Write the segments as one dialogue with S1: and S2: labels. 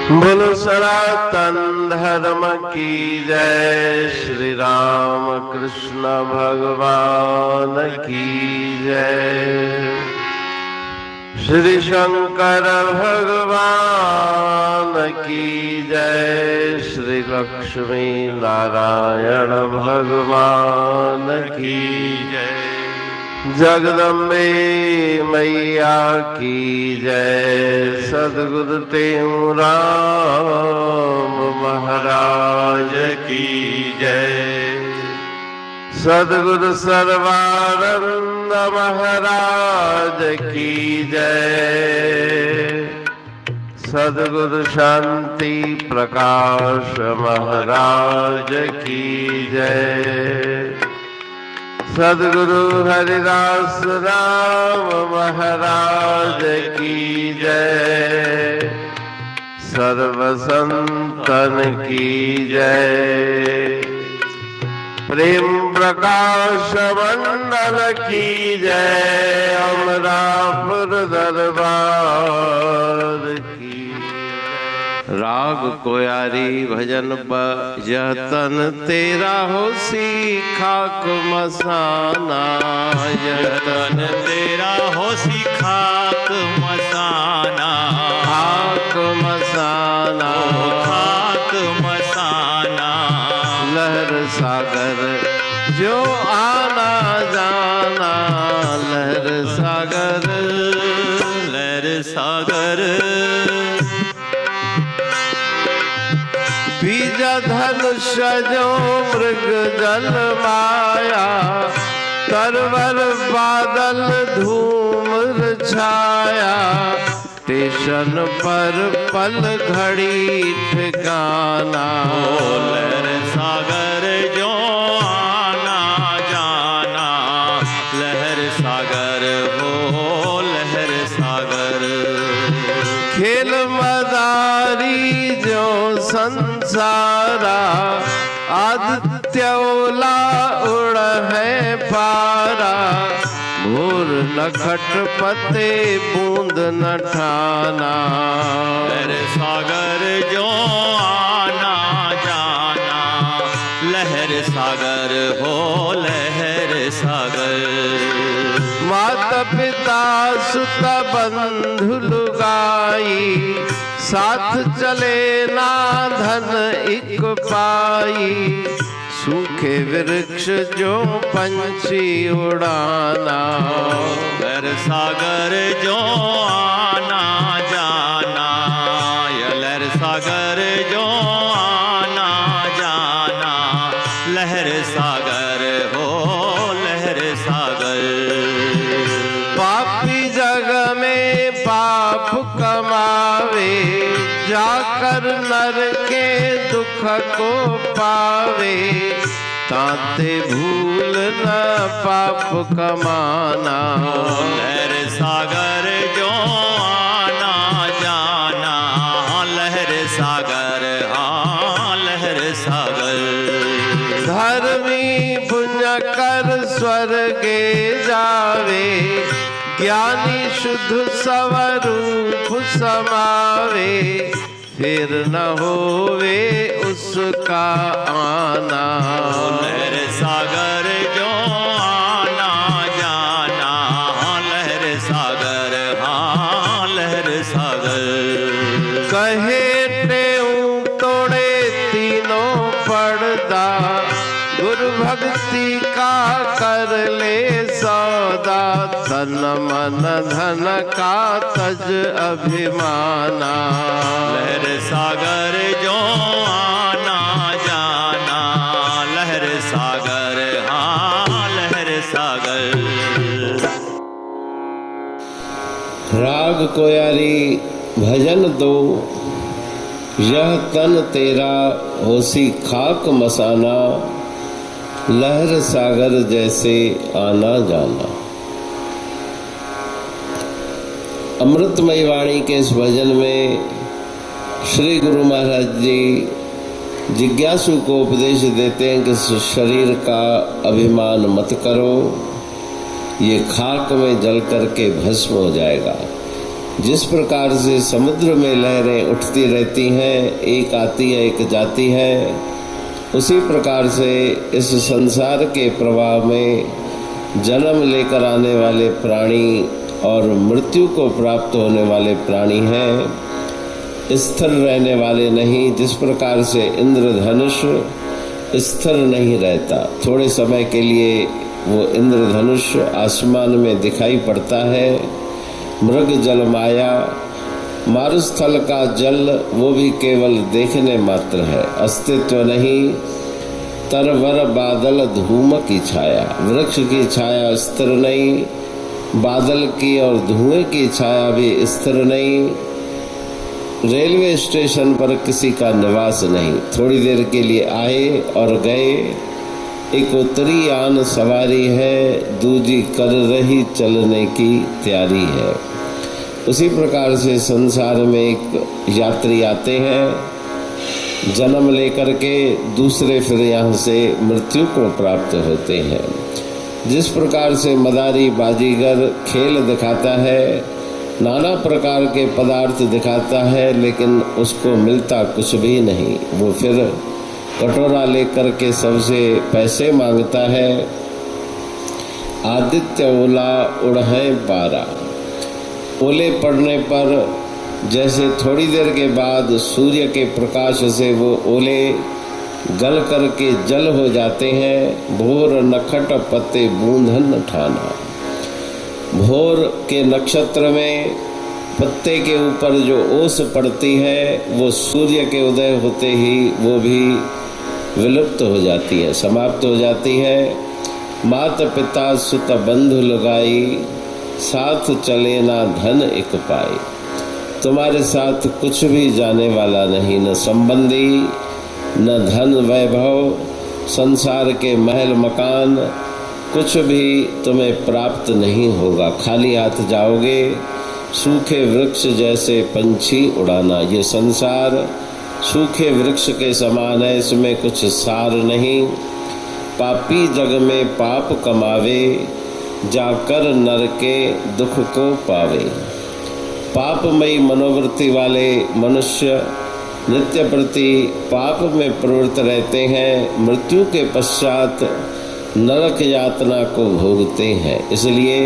S1: बोलो सनातन धर्म की जय। श्री राम कृष्ण भगवान की जय। श्री शंकर भगवान की जय। श्री लक्ष्मी नारायण भगवान की जय। जगदम्बे मैया की जय। सद्गुरु राम महाराज की जय। सद्गुरु सर्वानंद महाराज की जय। सद्गुरु शांति प्रकाश महाराज की जय। सद्गुरु हरिदास राम महाराज की जय। सर्व संतन की जय। प्रेम प्रकाश मंडल की जय। अमरापुर दरबार की। राग कोयारी भजन बजतन तेरा होसी खाक मसाना।
S2: जतन तेरा होसी खाक मसाना।
S1: खाक मसाना
S2: खाक मसाना।
S1: लहर सागर जो आना जाना। लहर सागर
S2: लहर सागर।
S1: बीज धनुष जो मृग जल माया। तरवर बादल धूम्र छाया। स्टेशन पर पल घड़ी ठिकाना।
S2: लहर सागर जो आना जाना। लहर सागर हो लहर सागर।
S1: खेल मदारी जो संसारा। आदित्योला उड़ है पारा। भोर नखट पते बूंद न ठाना।
S2: लहर सागर जो आना जाना। लहर सागर हो लहर सागर।
S1: माता पिता सुत बंधु लुगाई। साथ चले ना धन इक पाई। सूखे वृक्ष जो पंछी उड़ाना।
S2: लहर सागर जो आना जाना। लहर सागर जो आना जाना। लहर सागर हो लहर सागर।
S1: पापी जग में पाप कमावे। जाकर नर के दुख को पावे। ताते भूल न पाप कमाना।
S2: लहर सागर जो आना जाना। लहर सागर हाँ लहर सागर।
S1: धर्मी पुण्य कर स्वर्गे जावे। ज्ञानी शुद्ध स्वरूप समावे। फिर न होवे उसका आना।
S2: लहर सागर जो आना जाना। लहर सागर हाँ लहर सागर।
S1: कहे टेऊ तोड़े तीनों पड़दा। गुरु भक्ति का कर ले सौदा। तन मन धन का तज अभिमाना।
S2: लहर सागर जो आना जाना। लहर सागर हाँ लहर सागर।
S1: राग कोयारी भजन दो। यह तन तेरा होसी खाक मसाना। लहर सागर जैसे आना जाना। अमृतमयी वाणी के इस भजन में श्री गुरु महाराज जी जिज्ञासु को उपदेश देते हैं कि शरीर का अभिमान मत करो। ये खाक में जल करके भस्म हो जाएगा। जिस प्रकार से समुद्र में लहरें उठती रहती हैं, एक आती है एक जाती है, उसी प्रकार से इस संसार के प्रवाह में जन्म लेकर आने वाले प्राणी और मृत्यु को प्राप्त होने वाले प्राणी हैं, स्थिर रहने वाले नहीं। जिस प्रकार से इंद्रधनुष स्थिर नहीं रहता, थोड़े समय के लिए वो इंद्रधनुष आसमान में दिखाई पड़ता है। मृग जल माया, मारुस्थल का जल वो भी केवल देखने मात्र है, अस्तित्व नहीं। तरवर बादल धूम की छाया, वृक्ष की छाया स्थिर नहीं, बादल की और धुएं की छाया भी स्थिर नहीं। रेलवे स्टेशन पर किसी का निवास नहीं, थोड़ी देर के लिए आए और गए। एक उत्तरी आन सवारी है, दूजी कर रही चलने की तैयारी है। उसी प्रकार से संसार में एक यात्री आते हैं, जन्म लेकर के दूसरे फिर यहाँ से मृत्यु को प्राप्त होते हैं। जिस प्रकार से मदारी बाजीगर खेल दिखाता है, नाना प्रकार के पदार्थ दिखाता है, लेकिन उसको मिलता कुछ भी नहीं। वो फिर कटोरा लेकर के सबसे पैसे मांगता है। आदित्य ओला उड़हे पारा, ओले पड़ने पर जैसे थोड़ी देर के बाद सूर्य के प्रकाश से वो ओले गल करके जल हो जाते हैं। भोर नखट पत्ते बूंदन ठाना, भोर के नक्षत्र में पत्ते के ऊपर जो ओस पड़ती है, वो सूर्य के उदय होते ही वो भी विलुप्त हो जाती है, समाप्त हो जाती है। माता पिता सुत बंधु लगाई, साथ चले ना धन एक पाए। तुम्हारे साथ कुछ भी जाने वाला नहीं, न संबंधी न धन वैभव, संसार के महल मकान कुछ भी तुम्हें प्राप्त नहीं होगा। खाली हाथ जाओगे, सूखे वृक्ष जैसे पंछी उड़ाना। ये संसार सूखे वृक्ष के समान है, इसमें कुछ सार नहीं। पापी जग में पाप कमावे, जाकर नर के दुख को पावे। पापमयी मनोवृत्ति वाले मनुष्य नित्य प्रति पाप में प्रवृत्त रहते हैं, मृत्यु के पश्चात नरक यातना को भोगते हैं। इसलिए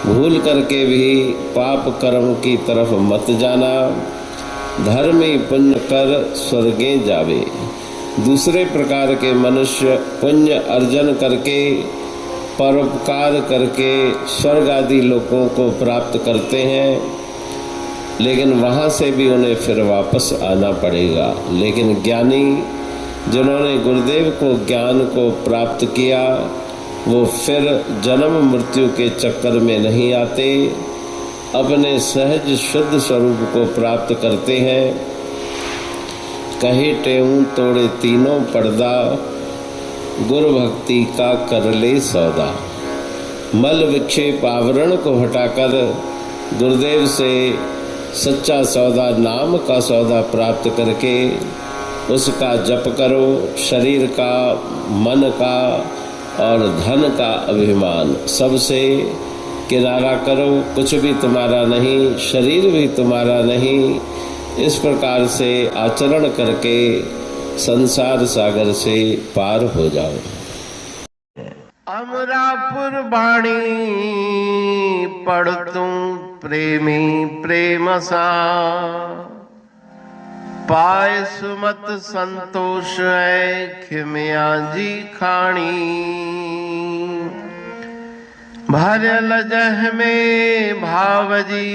S1: भूल करके भी पाप कर्म की तरफ मत जाना। धर्मी पुण्य कर स्वर्गे जावे। दूसरे प्रकार के मनुष्य पुण्य अर्जन करके, परोपकार करके स्वर्ग आदि लोकों को प्राप्त करते हैं, लेकिन वहाँ से भी उन्हें फिर वापस आना पड़ेगा। लेकिन ज्ञानी जिन्होंने गुरुदेव को ज्ञान को प्राप्त किया, वो फिर जन्म मृत्यु के चक्कर में नहीं आते, अपने सहज शुद्ध स्वरूप को प्राप्त करते हैं। कहे टेऊं तोड़े तीनों पर्दा, गुरु भक्ति का कर ले सौदा। मल विक्षेप आवरण को हटाकर गुरुदेव से सच्चा सौदा, नाम का सौदा प्राप्त करके उसका जप करो। शरीर का, मन का और धन का अभिमान सबसे किनारा करो। कुछ भी तुम्हारा नहीं, शरीर भी तुम्हारा नहीं। इस प्रकार से आचरण करके संसार सागर से पार हो जाओ।
S3: अमरापुर बाणी पढ़तूं प्रेमी प्रेम सा, पाए सुमत संतोष है खिमिया जी खाणी। भरल जह में भावजी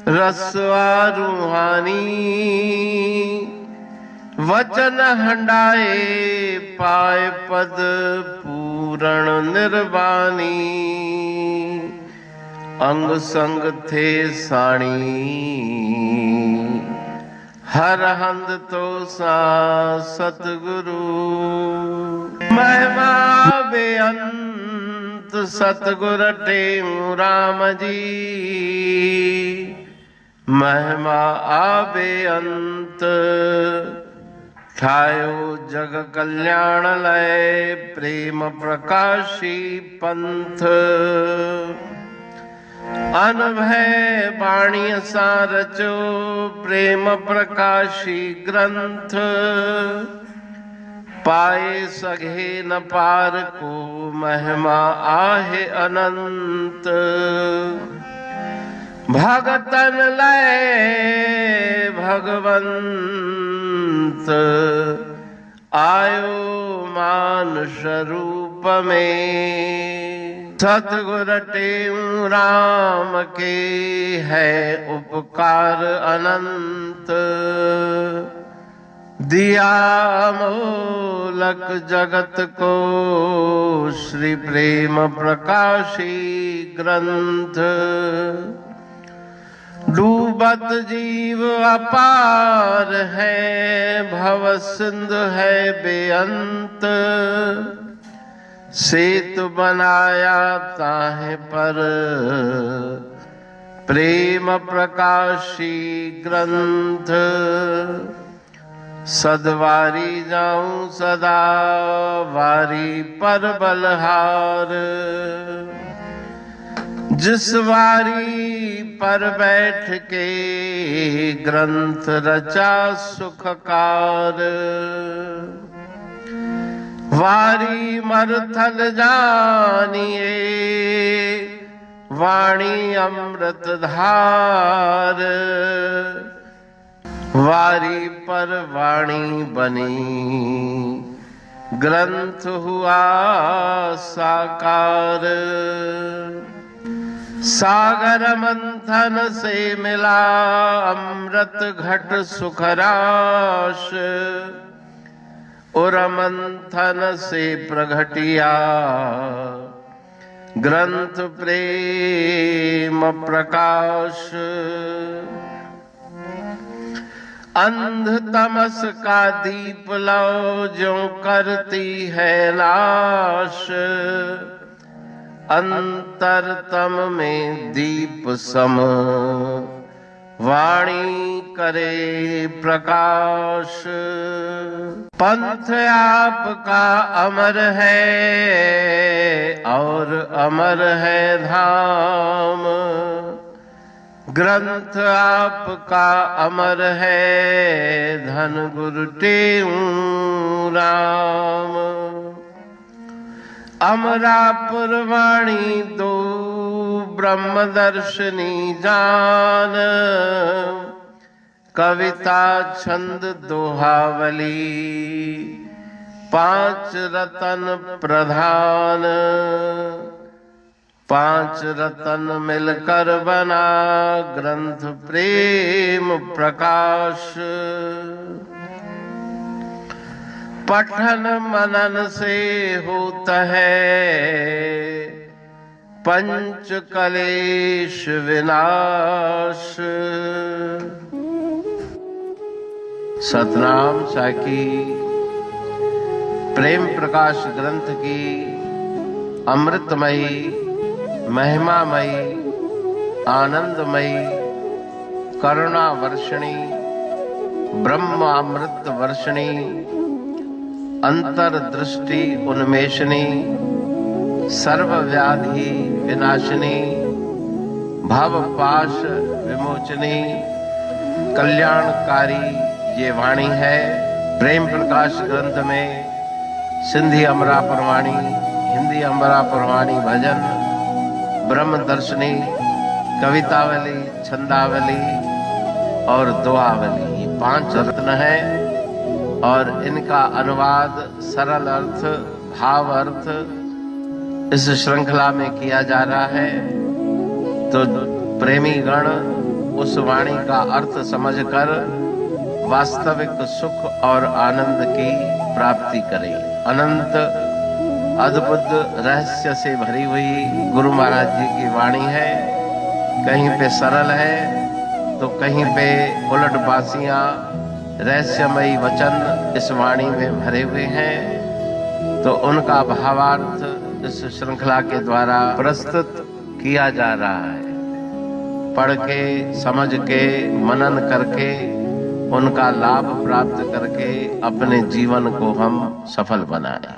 S3: रसवा रूहानी, वचन हंडाए पाए पद पूरण निर्वाणी। अंग संग थे साणी हर हंद तो सा सतगुरु। महिमा बेअंत सतगुर टेऊ राम जी, महिमा आबे अंत ठायो जग कल्याण लय प्रेम प्रकाशी पंथ। अनभय बाणी सा रचो प्रेम प्रकाशी ग्रंथ, पाए सघे न पार को महिमा आहे अनंत। भगतन लय भगवंत, आयो मानुष रूप में। सतगुर टेऊ राम के है उपकार अनंत, दिया मोलक जगत को श्री प्रेम प्रकाशी ग्रंथ। डूबत जीव अपार है, भव सिंधु है बेअंत। सेतु बनाया ताहे पर प्रेम प्रकाशी ग्रंथ। सदवारी जाऊं सदा वारी पर बलहार, जिस वारी पर बैठ के ग्रंथ रचा सुखकार। वारी मरथल जानिए वाणी अमृत धार, वारी पर वाणी बनी ग्रंथ हुआ साकार। सागर मंथन से मिला अमृत घट सुखराश, और मंथन से प्रगटिया ग्रंथ प्रेम प्रकाश। अंध तमस का दीप लो जो करती है नाश, अंतरतम में दीप सम वाणी करे प्रकाश। पंथ आपका अमर है और अमर है धाम, ग्रंथ आपका अमर है धन गुरु टेऊ राम। अमरापुर वाणी दो ब्रह्म दर्शनी जान, कविता छंद दोहावली पांच रतन प्रधान। पांच रतन मिलकर बना ग्रंथ प्रेम प्रकाश। पठन मनन से होता है पंच कलेश विनाश। सतनाम साकी प्रेम प्रकाश ग्रंथ की अमृतमयी महिमामयी आनंदमयी करुणा वर्षिणी ब्रह्मामृत वर्षिणी अंतर्दृष्टि उन्मेषणी सर्वव्याधि विनाशिनी भव पाश विमोचनी कल्याणकारी ये वाणी है। प्रेम प्रकाश ग्रंथ में सिंधी अमरापुर वाणी, हिंदी अमरापुर वाणी भजन, ब्रह्म दर्शनी, कवितावली, छंदावली और दुआवली ये पांच रत्न है और इनका अनुवाद सरल अर्थ भाव अर्थ इस श्रृंखला में किया जा रहा है। तो प्रेमी गण उस वाणी का अर्थ समझकर वास्तविक सुख और आनंद की प्राप्ति करें। अनंत अद्भुत रहस्य से भरी हुई गुरु महाराज जी की वाणी है। कहीं पे सरल है तो कहीं पे उलट बासियां रहस्यमयी वचन इस वाणी में भरे हुए हैं। तो उनका भावार्थ इस श्रृंखला के द्वारा प्रस्तुत किया जा रहा है। पढ़ के समझ के मनन करके उनका लाभ प्राप्त करके अपने जीवन को हम सफल बनाएं।